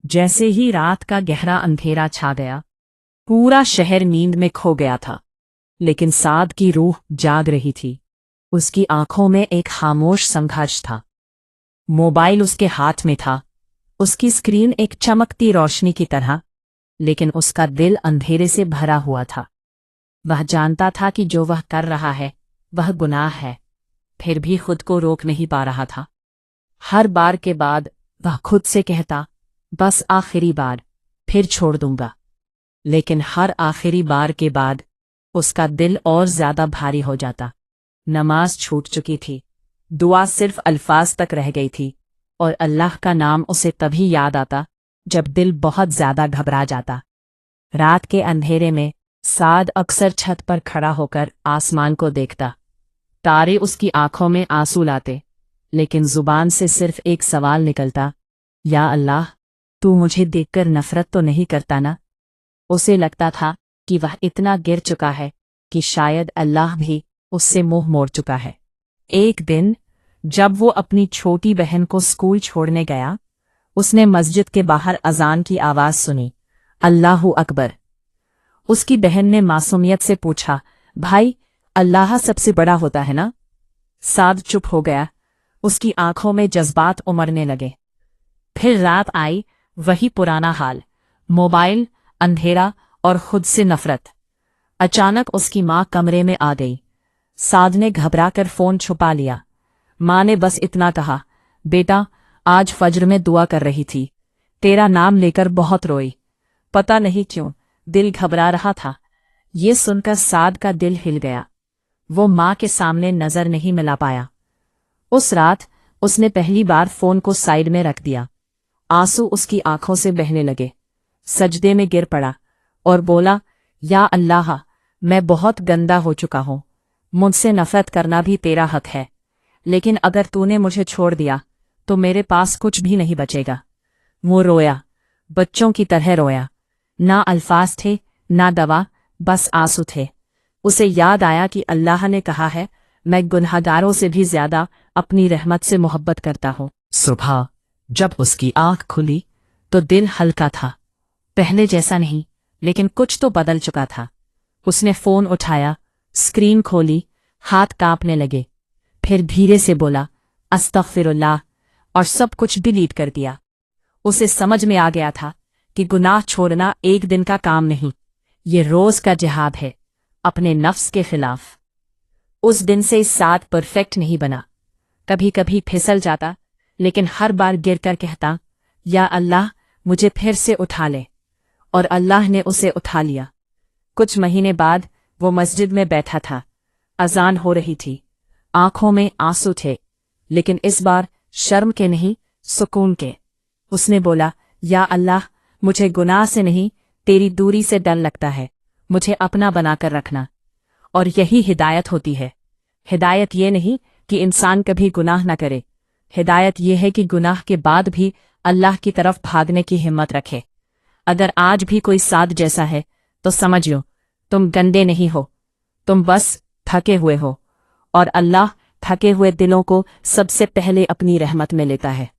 जैसे ही रात का गहरा अंधेरा छा गया, पूरा शहर नींद में खो गया था, लेकिन साद की रूह जाग रही थी। उसकी आंखों में एक खामोश संघर्ष था। मोबाइल उसके हाथ में था, उसकी स्क्रीन एक चमकती रोशनी की तरह, लेकिन उसका दिल अंधेरे से भरा हुआ था। वह जानता था कि जो वह कर रहा है वह गुनाह है, फिर भी खुद को रोक नहीं पा रहा था। हर बार के बाद वह खुद से कहता, बस आखिरी बार, फिर छोड़ दूंगा। लेकिन हर आखिरी बार के बाद उसका दिल और ज्यादा भारी हो जाता। नमाज छूट चुकी थी, दुआ सिर्फ अल्फाज तक रह गई थी, और अल्लाह का नाम उसे तभी याद आता जब दिल बहुत ज्यादा घबरा जाता। रात के अंधेरे में साद अक्सर छत पर खड़ा होकर आसमान को देखता। तारे उसकी आंखों में आंसू लाते, लेकिन जुबान से सिर्फ एक सवाल निकलता, या अल्लाह, तू मुझे देखकर नफरत तो नहीं करता ना? उसे लगता था कि वह इतना गिर चुका है कि शायद अल्लाह भी उससे मुंह मोड़ चुका है। एक दिन जब वो अपनी छोटी बहन को स्कूल छोड़ने गया, उसने मस्जिद के बाहर अजान की आवाज सुनी, अल्लाहु अकबर। उसकी बहन ने मासूमियत से पूछा, भाई, अल्लाह सबसे बड़ा होता है ना? साद चुप हो गया, उसकी आंखों में जज्बात उमड़ने लगे। फिर रात आई, वही पुराना हाल, मोबाइल, अंधेरा और खुद से नफरत। अचानक उसकी माँ कमरे में आ गई। साद ने घबराकर फोन छुपा लिया। माँ ने बस इतना कहा, बेटा, आज फज्र में दुआ कर रही थी, तेरा नाम लेकर बहुत रोई। पता नहीं क्यों दिल घबरा रहा था। ये सुनकर साद का दिल हिल गया। वो माँ के सामने नजर नहीं मिला पाया। उस रात उसने पहली बार फोन को साइड में रख दिया। आंसू उसकी आंखों से बहने लगे। सजदे में गिर पड़ा और बोला, या अल्लाह, मैं बहुत गंदा हो चुका हूँ। मुझसे नफरत करना भी तेरा हक है, लेकिन अगर तूने मुझे छोड़ दिया तो मेरे पास कुछ भी नहीं बचेगा। वो रोया, बच्चों की तरह रोया। ना अल्फाज थे, ना दवा, बस आंसू थे। उसे याद आया कि अल्लाह ने कहा है, मैं गुनहगारों से भी ज्यादा अपनी रहमत से मोहब्बत करता हूँ। सुबह जब उसकी आंख खुली तो दिल हल्का था, पहले जैसा नहीं, लेकिन कुछ तो बदल चुका था। उसने फोन उठाया, स्क्रीन खोली, हाथ कांपने लगे। फिर धीरे से बोला, अस्तगफिरुल्लाह, और सब कुछ डिलीट कर दिया। उसे समझ में आ गया था कि गुनाह छोड़ना एक दिन का काम नहीं, ये रोज का जिहाद है, अपने नफ्स के खिलाफ। उस दिन से साद परफेक्ट नहीं बना। कभी कभी फिसल जाता, लेकिन हर बार गिरकर कहता, या अल्लाह, मुझे फिर से उठा ले। और अल्लाह ने उसे उठा लिया। कुछ महीने बाद वो मस्जिद में बैठा था। अजान हो रही थी, आंखों में आंसू थे, लेकिन इस बार शर्म के नहीं, सुकून के। उसने बोला, या अल्लाह, मुझे गुनाह से नहीं, तेरी दूरी से डर लगता है, मुझे अपना बनाकर रखना। और यही हिदायत होती है। हिदायत ये नहीं कि इंसान कभी गुनाह न करे, हिदायत ये है कि गुनाह के बाद भी अल्लाह की तरफ भागने की हिम्मत रखे। अगर आज भी कोई साद जैसा है तो समझ लो, तुम गंदे नहीं हो, तुम बस थके हुए हो, और अल्लाह थके हुए दिलों को सबसे पहले अपनी रहमत में लेता है।